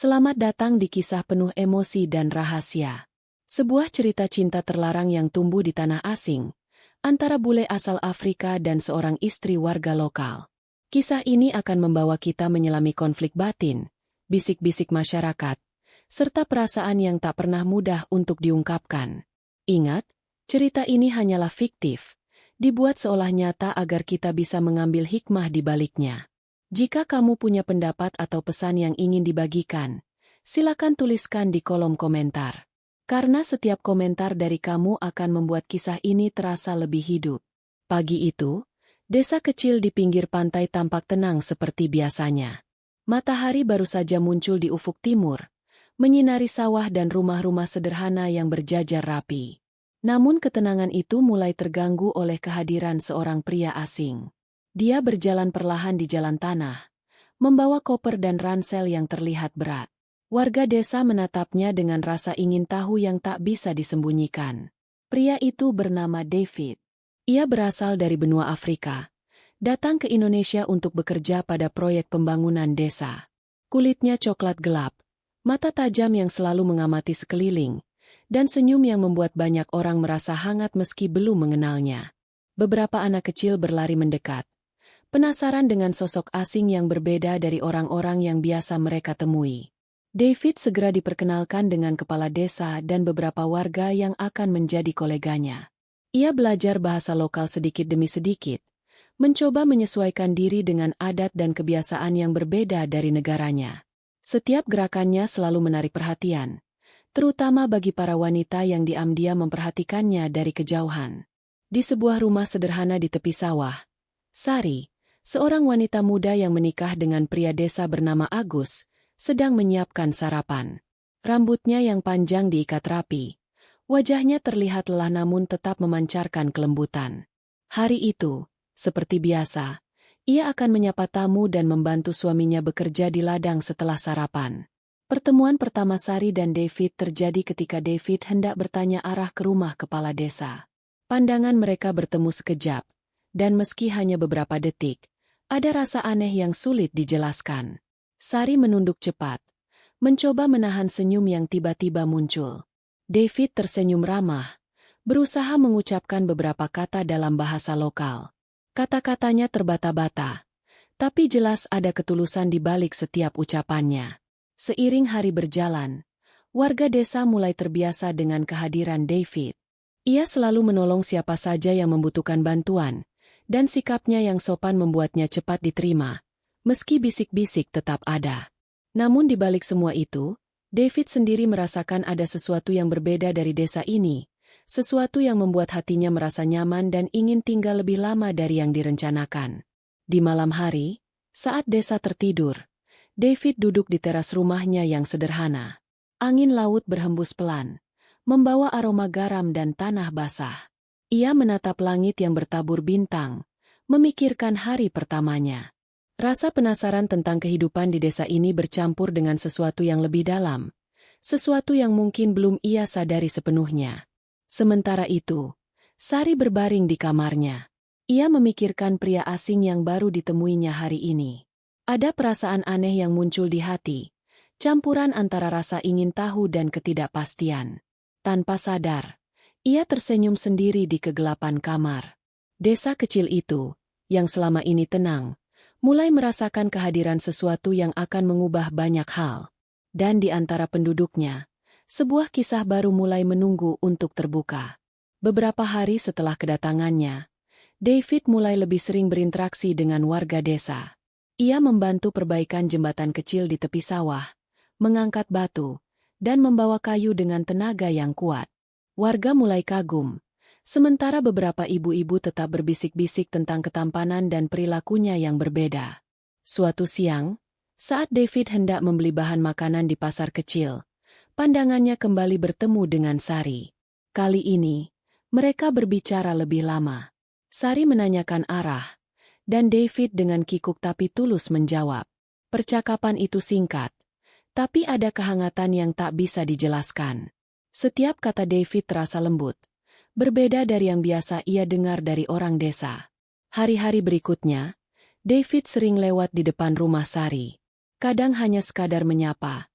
Selamat datang di kisah penuh emosi dan rahasia. Sebuah cerita cinta terlarang yang tumbuh di tanah asing, antara bule asal Afrika dan seorang istri warga lokal. Kisah ini akan membawa kita menyelami konflik batin, bisik-bisik masyarakat, serta perasaan yang tak pernah mudah untuk diungkapkan. Ingat, cerita ini hanyalah fiktif, dibuat seolah nyata agar kita bisa mengambil hikmah di baliknya. Jika kamu punya pendapat atau pesan yang ingin dibagikan, silakan tuliskan di kolom komentar. Karena setiap komentar dari kamu akan membuat kisah ini terasa lebih hidup. Pagi itu, desa kecil di pinggir pantai tampak tenang seperti biasanya. Matahari baru saja muncul di ufuk timur, menyinari sawah dan rumah-rumah sederhana yang berjajar rapi. Namun ketenangan itu mulai terganggu oleh kehadiran seorang pria asing. Dia berjalan perlahan di jalan tanah, membawa koper dan ransel yang terlihat berat. Warga desa menatapnya dengan rasa ingin tahu yang tak bisa disembunyikan. Pria itu bernama David. Ia berasal dari benua Afrika, datang ke Indonesia untuk bekerja pada proyek pembangunan desa. Kulitnya coklat gelap, mata tajam yang selalu mengamati sekeliling, dan senyum yang membuat banyak orang merasa hangat meski belum mengenalnya. Beberapa anak kecil berlari mendekat, penasaran dengan sosok asing yang berbeda dari orang-orang yang biasa mereka temui. David segera diperkenalkan dengan kepala desa dan beberapa warga yang akan menjadi koleganya. Ia belajar bahasa lokal sedikit demi sedikit, mencoba menyesuaikan diri dengan adat dan kebiasaan yang berbeda dari negaranya. Setiap gerakannya selalu menarik perhatian, terutama bagi para wanita yang diam-diam memperhatikannya dari kejauhan. Di sebuah rumah sederhana di tepi sawah, Sari, seorang wanita muda yang menikah dengan pria desa bernama Agus, sedang menyiapkan sarapan. Rambutnya yang panjang diikat rapi. Wajahnya terlihat lelah namun tetap memancarkan kelembutan. Hari itu, seperti biasa, ia akan menyapa tamu dan membantu suaminya bekerja di ladang setelah sarapan. Pertemuan pertama Sari dan David terjadi ketika David hendak bertanya arah ke rumah kepala desa. Pandangan mereka bertemu sekejap, dan meski hanya beberapa detik, ada rasa aneh yang sulit dijelaskan. Sari menunduk cepat, mencoba menahan senyum yang tiba-tiba muncul. David tersenyum ramah, berusaha mengucapkan beberapa kata dalam bahasa lokal. Kata-katanya terbata-bata, tapi jelas ada ketulusan di balik setiap ucapannya. Seiring hari berjalan, warga desa mulai terbiasa dengan kehadiran David. Ia selalu menolong siapa saja yang membutuhkan bantuan, dan sikapnya yang sopan membuatnya cepat diterima, meski bisik-bisik tetap ada. Namun di balik semua itu, David sendiri merasakan ada sesuatu yang berbeda dari desa ini, sesuatu yang membuat hatinya merasa nyaman dan ingin tinggal lebih lama dari yang direncanakan. Di malam hari, saat desa tertidur, David duduk di teras rumahnya yang sederhana. Angin laut berhembus pelan, membawa aroma garam dan tanah basah. Ia menatap langit yang bertabur bintang, memikirkan hari pertamanya. Rasa penasaran tentang kehidupan di desa ini bercampur dengan sesuatu yang lebih dalam, sesuatu yang mungkin belum ia sadari sepenuhnya. Sementara itu, Sari berbaring di kamarnya. Ia memikirkan pria asing yang baru ditemuinya hari ini. Ada perasaan aneh yang muncul di hati, campuran antara rasa ingin tahu dan ketidakpastian. Tanpa sadar, ia tersenyum sendiri di kegelapan kamar. Desa kecil itu, yang selama ini tenang, mulai merasakan kehadiran sesuatu yang akan mengubah banyak hal. Dan di antara penduduknya, sebuah kisah baru mulai menunggu untuk terbuka. Beberapa hari setelah kedatangannya, David mulai lebih sering berinteraksi dengan warga desa. Ia membantu perbaikan jembatan kecil di tepi sawah, mengangkat batu, dan membawa kayu dengan tenaga yang kuat. Warga mulai kagum, sementara beberapa ibu-ibu tetap berbisik-bisik tentang ketampanan dan perilakunya yang berbeda. Suatu siang, saat David hendak membeli bahan makanan di pasar kecil, pandangannya kembali bertemu dengan Sari. Kali ini, mereka berbicara lebih lama. Sari menanyakan arah, dan David dengan kikuk tapi tulus menjawab. Percakapan itu singkat, tapi ada kehangatan yang tak bisa dijelaskan. Setiap kata David terasa lembut, berbeda dari yang biasa ia dengar dari orang desa. Hari-hari berikutnya, David sering lewat di depan rumah Sari. Kadang hanya sekadar menyapa,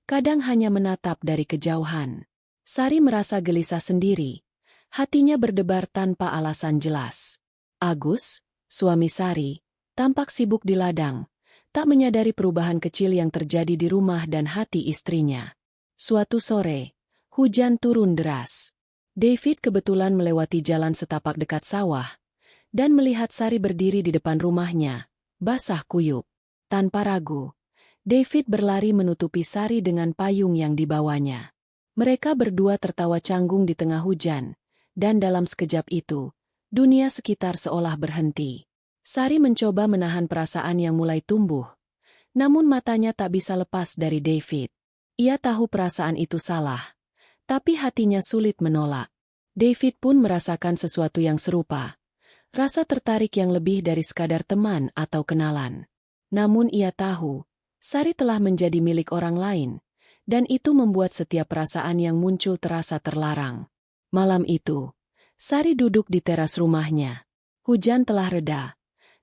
kadang hanya menatap dari kejauhan. Sari merasa gelisah sendiri. Hatinya berdebar tanpa alasan jelas. Agus, suami Sari, tampak sibuk di ladang, tak menyadari perubahan kecil yang terjadi di rumah dan hati istrinya. Suatu sore, hujan turun deras. David kebetulan melewati jalan setapak dekat sawah dan melihat Sari berdiri di depan rumahnya, basah kuyup. Tanpa ragu, David berlari menutupi Sari dengan payung yang dibawanya. Mereka berdua tertawa canggung di tengah hujan, dan dalam sekejap itu, dunia sekitar seolah berhenti. Sari mencoba menahan perasaan yang mulai tumbuh, namun matanya tak bisa lepas dari David. Ia tahu perasaan itu salah, tapi hatinya sulit menolak. David pun merasakan sesuatu yang serupa, rasa tertarik yang lebih dari sekadar teman atau kenalan. Namun ia tahu, Sari telah menjadi milik orang lain, dan itu membuat setiap perasaan yang muncul terasa terlarang. Malam itu, Sari duduk di teras rumahnya. Hujan telah reda,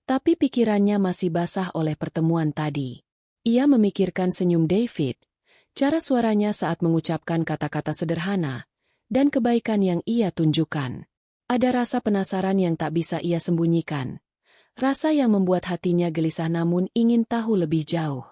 tapi pikirannya masih basah oleh pertemuan tadi. Ia memikirkan senyum David, cara suaranya saat mengucapkan kata-kata sederhana, dan kebaikan yang ia tunjukkan. Ada rasa penasaran yang tak bisa ia sembunyikan. Rasa yang membuat hatinya gelisah namun ingin tahu lebih jauh.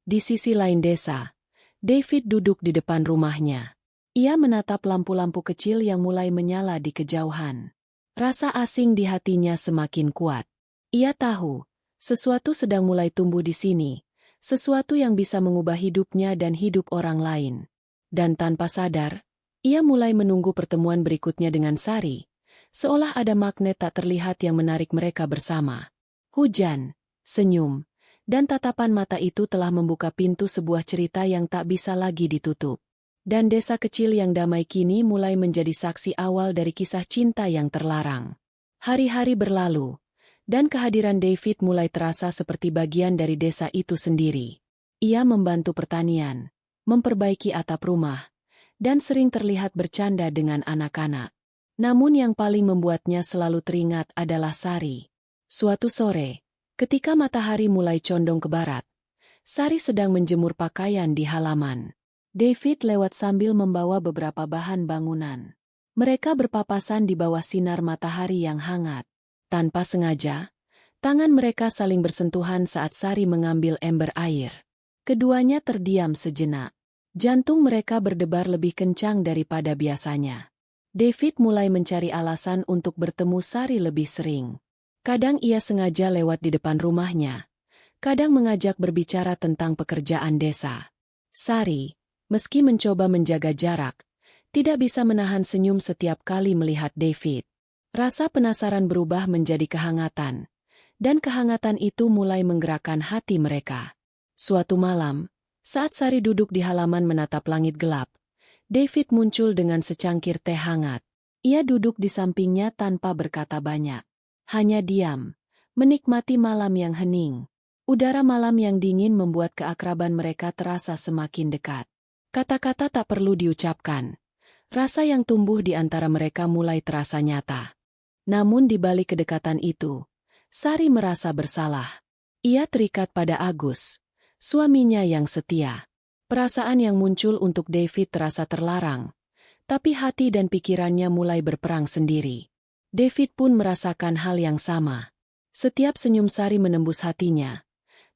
Di sisi lain desa, David duduk di depan rumahnya. Ia menatap lampu-lampu kecil yang mulai menyala di kejauhan. Rasa asing di hatinya semakin kuat. Ia tahu, sesuatu sedang mulai tumbuh di sini. Sesuatu yang bisa mengubah hidupnya dan hidup orang lain. Dan tanpa sadar, ia mulai menunggu pertemuan berikutnya dengan Sari, seolah ada magnet tak terlihat yang menarik mereka bersama. Hujan, senyum, dan tatapan mata itu telah membuka pintu sebuah cerita yang tak bisa lagi ditutup. Dan desa kecil yang damai kini mulai menjadi saksi awal dari kisah cinta yang terlarang. Hari-hari berlalu, dan kehadiran David mulai terasa seperti bagian dari desa itu sendiri. Ia membantu pertanian, memperbaiki atap rumah, dan sering terlihat bercanda dengan anak-anak. Namun yang paling membuatnya selalu teringat adalah Sari. Suatu sore, ketika matahari mulai condong ke barat, Sari sedang menjemur pakaian di halaman. David lewat sambil membawa beberapa bahan bangunan. Mereka berpapasan di bawah sinar matahari yang hangat. Tanpa sengaja, tangan mereka saling bersentuhan saat Sari mengambil ember air. Keduanya terdiam sejenak. Jantung mereka berdebar lebih kencang daripada biasanya. David mulai mencari alasan untuk bertemu Sari lebih sering. Kadang ia sengaja lewat di depan rumahnya. Kadang mengajak berbicara tentang pekerjaan desa. Sari, meski mencoba menjaga jarak, tidak bisa menahan senyum setiap kali melihat David. Rasa penasaran berubah menjadi kehangatan, dan kehangatan itu mulai menggerakkan hati mereka. Suatu malam, saat Sari duduk di halaman menatap langit gelap, David muncul dengan secangkir teh hangat. Ia duduk di sampingnya tanpa berkata banyak. Hanya diam, menikmati malam yang hening. Udara malam yang dingin membuat keakraban mereka terasa semakin dekat. Kata-kata tak perlu diucapkan. Rasa yang tumbuh di antara mereka mulai terasa nyata. Namun di balik kedekatan itu, Sari merasa bersalah. Ia terikat pada Agus, suaminya yang setia. Perasaan yang muncul untuk David terasa terlarang, tapi hati dan pikirannya mulai berperang sendiri. David pun merasakan hal yang sama. Setiap senyum Sari menembus hatinya,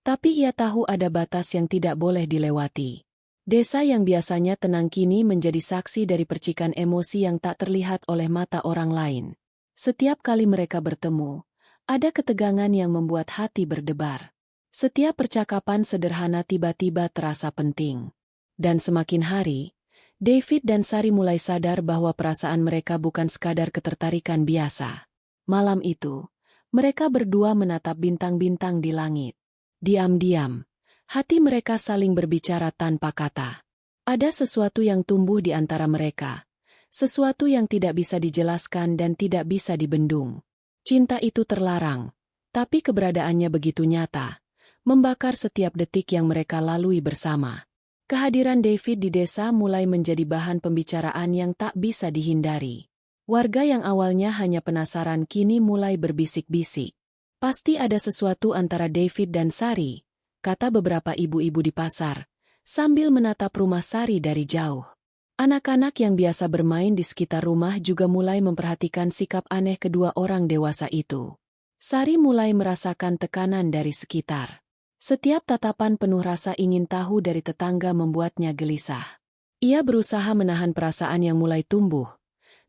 tapi ia tahu ada batas yang tidak boleh dilewati. Desa yang biasanya tenang kini menjadi saksi dari percikan emosi yang tak terlihat oleh mata orang lain. Setiap kali mereka bertemu, ada ketegangan yang membuat hati berdebar. Setiap percakapan sederhana tiba-tiba terasa penting. Dan semakin hari, David dan Sari mulai sadar bahwa perasaan mereka bukan sekadar ketertarikan biasa. Malam itu, mereka berdua menatap bintang-bintang di langit. Diam-diam, hati mereka saling berbicara tanpa kata. Ada sesuatu yang tumbuh di antara mereka. Sesuatu yang tidak bisa dijelaskan dan tidak bisa dibendung. Cinta itu terlarang, tapi keberadaannya begitu nyata, membakar setiap detik yang mereka lalui bersama. Kehadiran David di desa mulai menjadi bahan pembicaraan yang tak bisa dihindari. Warga yang awalnya hanya penasaran kini mulai berbisik-bisik. Pasti ada sesuatu antara David dan Sari, kata beberapa ibu-ibu di pasar, sambil menatap rumah Sari dari jauh. Anak-anak yang biasa bermain di sekitar rumah juga mulai memperhatikan sikap aneh kedua orang dewasa itu. Sari mulai merasakan tekanan dari sekitar. Setiap tatapan penuh rasa ingin tahu dari tetangga membuatnya gelisah. Ia berusaha menahan perasaan yang mulai tumbuh,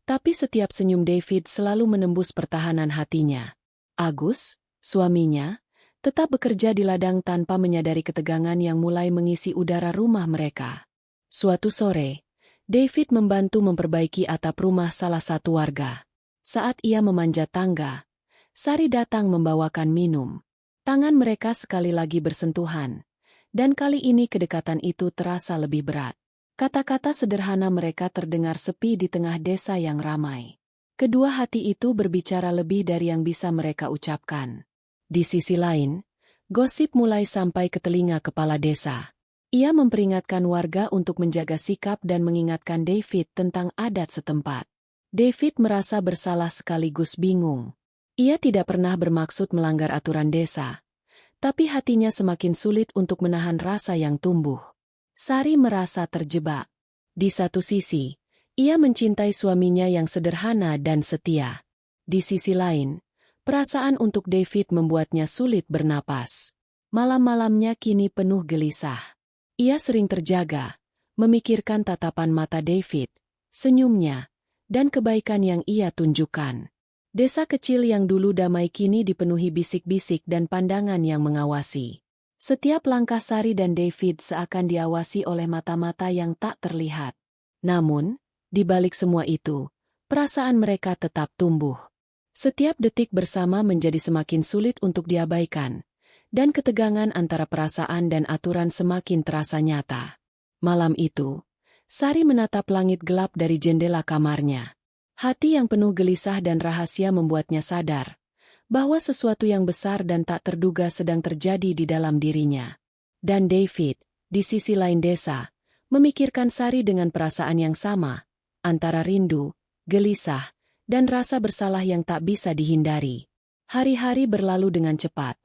tapi setiap senyum David selalu menembus pertahanan hatinya. Agus, suaminya, tetap bekerja di ladang tanpa menyadari ketegangan yang mulai mengisi udara rumah mereka. Suatu sore, David membantu memperbaiki atap rumah salah satu warga. Saat ia memanjat tangga, Sari datang membawakan minum. Tangan mereka sekali lagi bersentuhan, dan kali ini kedekatan itu terasa lebih berat. Kata-kata sederhana mereka terdengar sepi di tengah desa yang ramai. Kedua hati itu berbicara lebih dari yang bisa mereka ucapkan. Di sisi lain, gosip mulai sampai ke telinga kepala desa. Ia memperingatkan warga untuk menjaga sikap dan mengingatkan David tentang adat setempat. David merasa bersalah sekaligus bingung. Ia tidak pernah bermaksud melanggar aturan desa, tapi hatinya semakin sulit untuk menahan rasa yang tumbuh. Sari merasa terjebak. Di satu sisi, ia mencintai suaminya yang sederhana dan setia. Di sisi lain, perasaan untuk David membuatnya sulit bernapas. Malam-malamnya kini penuh gelisah. Ia sering terjaga, memikirkan tatapan mata David, senyumnya, dan kebaikan yang ia tunjukkan. Desa kecil yang dulu damai kini dipenuhi bisik-bisik dan pandangan yang mengawasi. Setiap langkah Sari dan David seakan diawasi oleh mata-mata yang tak terlihat. Namun, di balik semua itu, perasaan mereka tetap tumbuh. Setiap detik bersama menjadi semakin sulit untuk diabaikan, dan ketegangan antara perasaan dan aturan semakin terasa nyata. Malam itu, Sari menatap langit gelap dari jendela kamarnya. Hati yang penuh gelisah dan rahasia membuatnya sadar bahwa sesuatu yang besar dan tak terduga sedang terjadi di dalam dirinya. Dan David, di sisi lain desa, memikirkan Sari dengan perasaan yang sama, antara rindu, gelisah, dan rasa bersalah yang tak bisa dihindari. Hari-hari berlalu dengan cepat.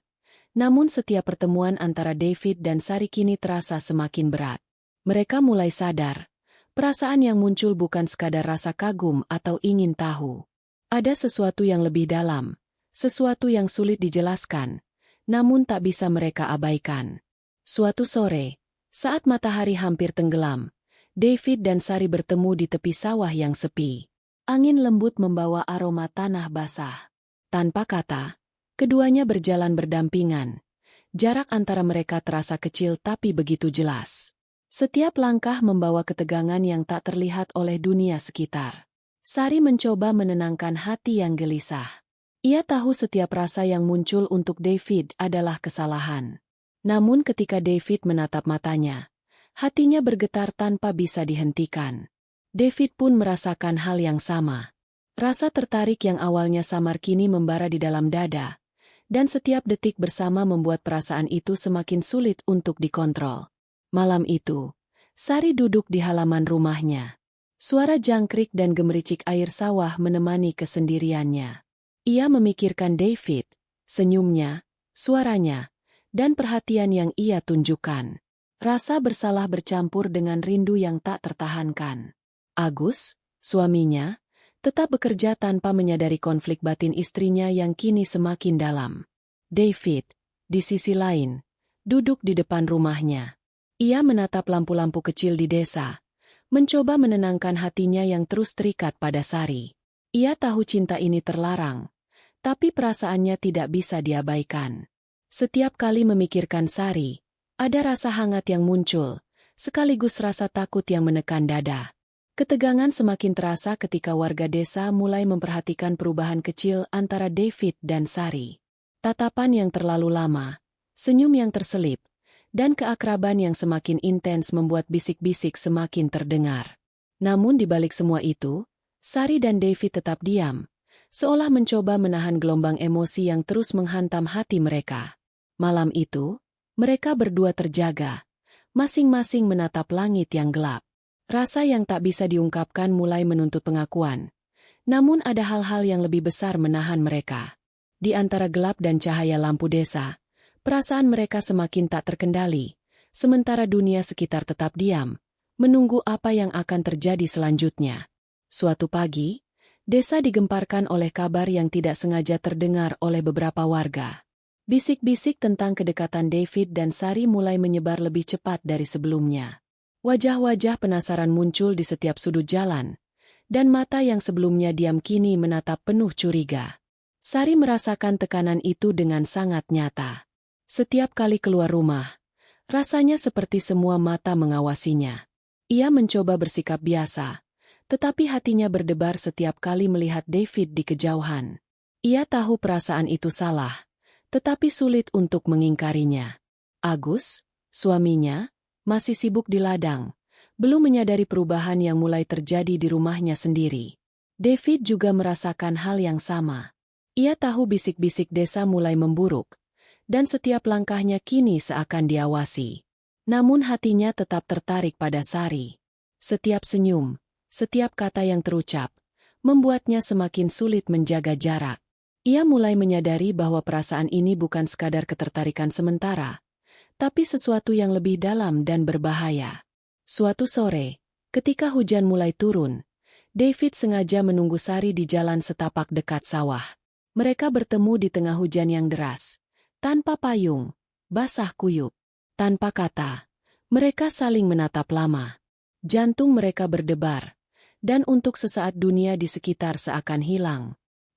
Namun setiap pertemuan antara David dan Sari kini terasa semakin berat. Mereka mulai sadar, perasaan yang muncul bukan sekadar rasa kagum atau ingin tahu. Ada sesuatu yang lebih dalam, sesuatu yang sulit dijelaskan, namun tak bisa mereka abaikan. Suatu sore, saat matahari hampir tenggelam, David dan Sari bertemu di tepi sawah yang sepi. Angin lembut membawa aroma tanah basah. Tanpa kata, keduanya berjalan berdampingan. Jarak antara mereka terasa kecil tapi begitu jelas. Setiap langkah membawa ketegangan yang tak terlihat oleh dunia sekitar. Sari mencoba menenangkan hati yang gelisah. Ia tahu setiap rasa yang muncul untuk David adalah kesalahan. Namun ketika David menatap matanya, hatinya bergetar tanpa bisa dihentikan. David pun merasakan hal yang sama. Rasa tertarik yang awalnya samar kini membara di dalam dada. Dan setiap detik bersama membuat perasaan itu semakin sulit untuk dikontrol. Malam itu, Sari duduk di halaman rumahnya. Suara jangkrik dan gemericik air sawah menemani kesendiriannya. Ia memikirkan David, senyumnya, suaranya, dan perhatian yang ia tunjukkan. Rasa bersalah bercampur dengan rindu yang tak tertahankan. Agus, suaminya, tetap bekerja tanpa menyadari konflik batin istrinya yang kini semakin dalam. David, di sisi lain, duduk di depan rumahnya. Ia menatap lampu-lampu kecil di desa, mencoba menenangkan hatinya yang terus terikat pada Sari. Ia tahu cinta ini terlarang, tapi perasaannya tidak bisa diabaikan. Setiap kali memikirkan Sari, ada rasa hangat yang muncul, sekaligus rasa takut yang menekan dada. Ketegangan semakin terasa ketika warga desa mulai memperhatikan perubahan kecil antara David dan Sari. Tatapan yang terlalu lama, senyum yang terselip, dan keakraban yang semakin intens membuat bisik-bisik semakin terdengar. Namun di balik semua itu, Sari dan David tetap diam, seolah mencoba menahan gelombang emosi yang terus menghantam hati mereka. Malam itu, mereka berdua terjaga, masing-masing menatap langit yang gelap. Rasa yang tak bisa diungkapkan mulai menuntut pengakuan. Namun ada hal-hal yang lebih besar menahan mereka. Di antara gelap dan cahaya lampu desa, perasaan mereka semakin tak terkendali, sementara dunia sekitar tetap diam, menunggu apa yang akan terjadi selanjutnya. Suatu pagi, desa digemparkan oleh kabar yang tidak sengaja terdengar oleh beberapa warga. Bisik-bisik tentang kedekatan David dan Sari mulai menyebar lebih cepat dari sebelumnya. Wajah-wajah penasaran muncul di setiap sudut jalan, dan mata yang sebelumnya diam kini menatap penuh curiga. Sari merasakan tekanan itu dengan sangat nyata. Setiap kali keluar rumah, rasanya seperti semua mata mengawasinya. Ia mencoba bersikap biasa, tetapi hatinya berdebar setiap kali melihat David di kejauhan. Ia tahu perasaan itu salah, tetapi sulit untuk mengingkarinya. Agus, suaminya, masih sibuk di ladang, belum menyadari perubahan yang mulai terjadi di rumahnya sendiri. David juga merasakan hal yang sama. Ia tahu bisik-bisik desa mulai memburuk, dan setiap langkahnya kini seakan diawasi. Namun hatinya tetap tertarik pada Sari. Setiap senyum, setiap kata yang terucap, membuatnya semakin sulit menjaga jarak. Ia mulai menyadari bahwa perasaan ini bukan sekadar ketertarikan sementara, tapi sesuatu yang lebih dalam dan berbahaya. Suatu sore, ketika hujan mulai turun, David sengaja menunggu Sari di jalan setapak dekat sawah. Mereka bertemu di tengah hujan yang deras, tanpa payung, basah kuyup. Tanpa kata, mereka saling menatap lama. Jantung mereka berdebar, dan untuk sesaat dunia di sekitar seakan hilang.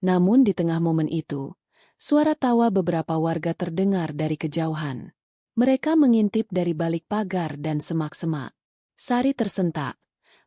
Namun di tengah momen itu, suara tawa beberapa warga terdengar dari kejauhan. Mereka mengintip dari balik pagar dan semak-semak. Sari tersentak,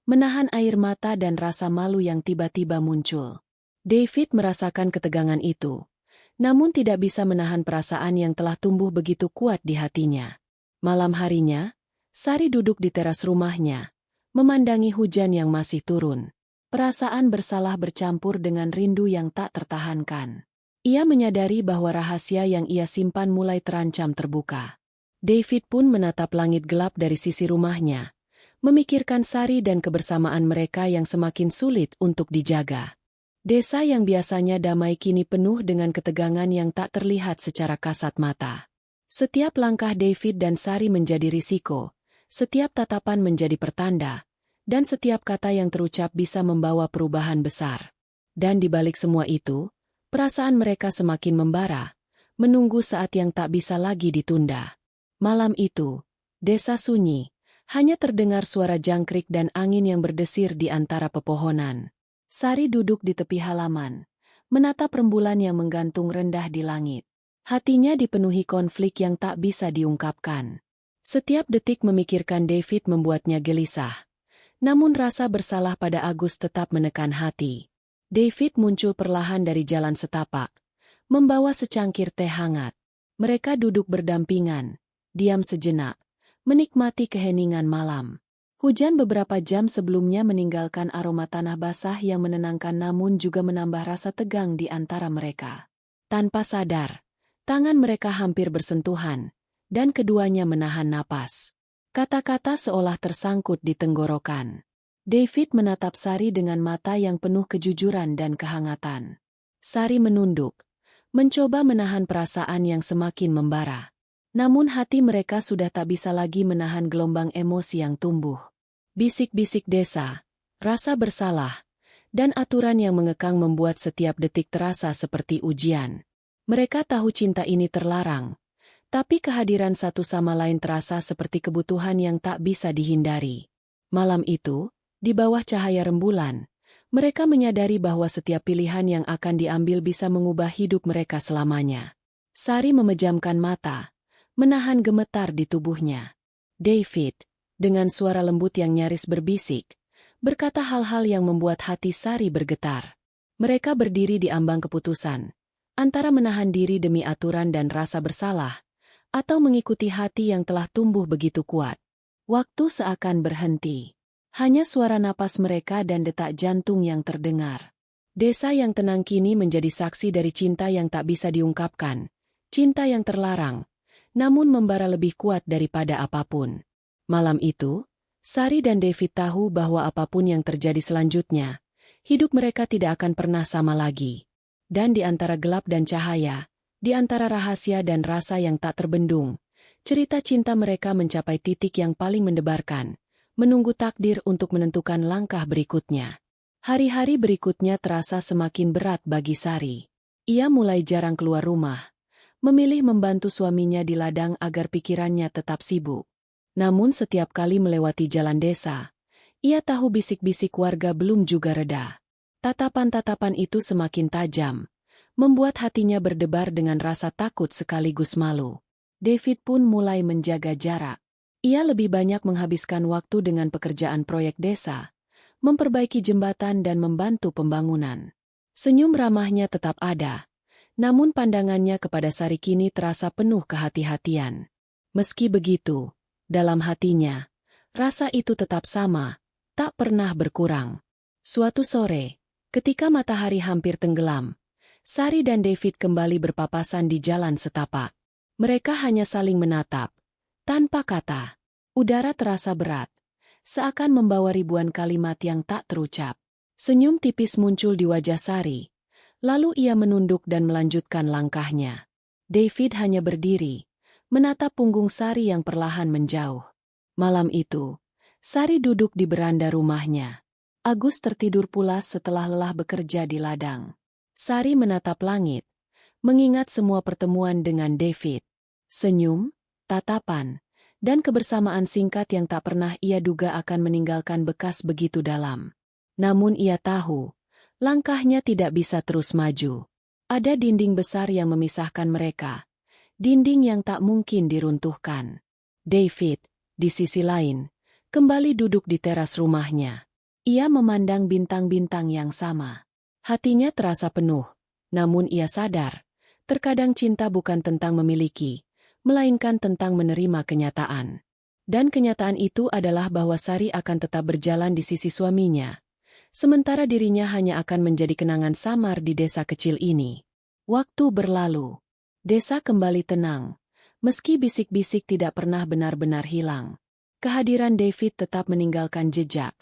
menahan air mata dan rasa malu yang tiba-tiba muncul. David merasakan ketegangan itu, namun tidak bisa menahan perasaan yang telah tumbuh begitu kuat di hatinya. Malam harinya, Sari duduk di teras rumahnya, memandangi hujan yang masih turun. Perasaan bersalah bercampur dengan rindu yang tak tertahankan. Ia menyadari bahwa rahasia yang ia simpan mulai terancam terbuka. David pun menatap langit gelap dari sisi rumahnya, memikirkan Sari dan kebersamaan mereka yang semakin sulit untuk dijaga. Desa yang biasanya damai kini penuh dengan ketegangan yang tak terlihat secara kasat mata. Setiap langkah David dan Sari menjadi risiko, setiap tatapan menjadi pertanda, dan setiap kata yang terucap bisa membawa perubahan besar. Dan di balik semua itu, perasaan mereka semakin membara, menunggu saat yang tak bisa lagi ditunda. Malam itu, desa sunyi. Hanya terdengar suara jangkrik dan angin yang berdesir di antara pepohonan. Sari duduk di tepi halaman, menatap rembulan yang menggantung rendah di langit. Hatinya dipenuhi konflik yang tak bisa diungkapkan. Setiap detik memikirkan David membuatnya gelisah. Namun rasa bersalah pada Agus tetap menekan hati. David muncul perlahan dari jalan setapak, membawa secangkir teh hangat. Mereka duduk berdampingan, diam sejenak, menikmati keheningan malam. Hujan beberapa jam sebelumnya meninggalkan aroma tanah basah yang menenangkan namun juga menambah rasa tegang di antara mereka. Tanpa sadar, tangan mereka hampir bersentuhan, dan keduanya menahan napas. Kata-kata seolah tersangkut di tenggorokan. David menatap Sari dengan mata yang penuh kejujuran dan kehangatan. Sari menunduk, mencoba menahan perasaan yang semakin membara. Namun hati mereka sudah tak bisa lagi menahan gelombang emosi yang tumbuh. Bisik-bisik desa, rasa bersalah, dan aturan yang mengekang membuat setiap detik terasa seperti ujian. Mereka tahu cinta ini terlarang, tapi kehadiran satu sama lain terasa seperti kebutuhan yang tak bisa dihindari. Malam itu, di bawah cahaya rembulan, mereka menyadari bahwa setiap pilihan yang akan diambil bisa mengubah hidup mereka selamanya. Sari memejamkan mata, menahan gemetar di tubuhnya. David, dengan suara lembut yang nyaris berbisik, berkata hal-hal yang membuat hati Sari bergetar. Mereka berdiri di ambang keputusan, antara menahan diri demi aturan dan rasa bersalah, atau mengikuti hati yang telah tumbuh begitu kuat. Waktu seakan berhenti. Hanya suara napas mereka dan detak jantung yang terdengar. Desa yang tenang kini menjadi saksi dari cinta yang tak bisa diungkapkan, cinta yang terlarang, namun membara lebih kuat daripada apapun. Malam itu, Sari dan David tahu bahwa apapun yang terjadi selanjutnya, hidup mereka tidak akan pernah sama lagi. Dan di antara gelap dan cahaya, di antara rahasia dan rasa yang tak terbendung, Cerita cinta mereka mencapai titik yang paling mendebarkan, menunggu takdir untuk menentukan langkah berikutnya. Hari-hari berikutnya terasa semakin berat bagi Sari. Ia mulai jarang keluar rumah, memilih membantu suaminya di ladang agar pikirannya tetap sibuk. Namun setiap kali melewati jalan desa, ia tahu bisik-bisik warga belum juga reda. Tatapan-tatapan itu semakin tajam, membuat hatinya berdebar dengan rasa takut sekaligus malu. David pun mulai menjaga jarak. Ia lebih banyak menghabiskan waktu dengan pekerjaan proyek desa, memperbaiki jembatan dan membantu pembangunan. Senyum ramahnya tetap ada, namun pandangannya kepada Sari kini terasa penuh kehati-hatian. Meski begitu, dalam hatinya, rasa itu tetap sama, tak pernah berkurang. Suatu sore, ketika matahari hampir tenggelam, Sari dan David kembali berpapasan di jalan setapak. Mereka hanya saling menatap, tanpa kata. Udara terasa berat, seakan membawa ribuan kalimat yang tak terucap. Senyum tipis muncul di wajah Sari, lalu ia menunduk dan melanjutkan langkahnya. David hanya berdiri, menatap punggung Sari yang perlahan menjauh. Malam itu, Sari duduk di beranda rumahnya. Agus tertidur pulas setelah lelah bekerja di ladang. Sari menatap langit, mengingat semua pertemuan dengan David. Senyum, tatapan, dan kebersamaan singkat yang tak pernah ia duga akan meninggalkan bekas begitu dalam. Namun ia tahu, langkahnya tidak bisa terus maju. Ada dinding besar yang memisahkan mereka, dinding yang tak mungkin diruntuhkan. David, di sisi lain, kembali duduk di teras rumahnya. Ia memandang bintang-bintang yang sama. Hatinya terasa penuh, namun ia sadar, terkadang cinta bukan tentang memiliki, melainkan tentang menerima kenyataan. Dan kenyataan itu adalah bahwa Sari akan tetap berjalan di sisi suaminya, sementara dirinya hanya akan menjadi kenangan samar di desa kecil ini. Waktu berlalu. Desa kembali tenang, meski bisik-bisik tidak pernah benar-benar hilang. Kehadiran David tetap meninggalkan jejak,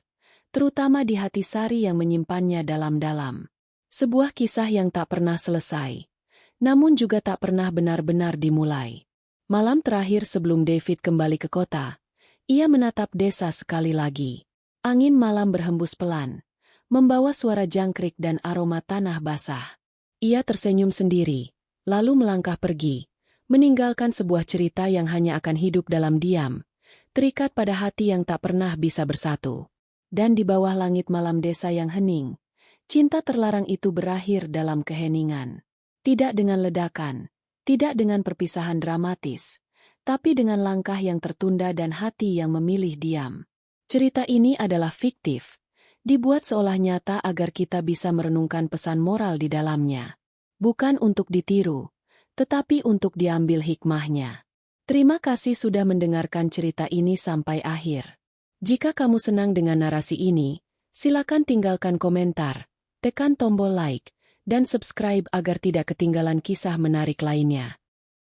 terutama di hati Sari yang menyimpannya dalam-dalam. Sebuah kisah yang tak pernah selesai, namun juga tak pernah benar-benar dimulai. Malam terakhir sebelum David kembali ke kota, ia menatap desa sekali lagi. Angin malam berhembus pelan, membawa suara jangkrik dan aroma tanah basah. Ia tersenyum sendiri, lalu melangkah pergi, meninggalkan sebuah cerita yang hanya akan hidup dalam diam, terikat pada hati yang tak pernah bisa bersatu. Dan di bawah langit malam desa yang hening, cinta terlarang itu berakhir dalam keheningan. Tidak dengan ledakan, tidak dengan perpisahan dramatis, tapi dengan langkah yang tertunda dan hati yang memilih diam. Cerita ini adalah fiktif, dibuat seolah nyata agar kita bisa merenungkan pesan moral di dalamnya. Bukan untuk ditiru, tetapi untuk diambil hikmahnya. Terima kasih sudah mendengarkan cerita ini sampai akhir. Jika kamu senang dengan narasi ini, silakan tinggalkan komentar, tekan tombol like, dan subscribe agar tidak ketinggalan kisah menarik lainnya.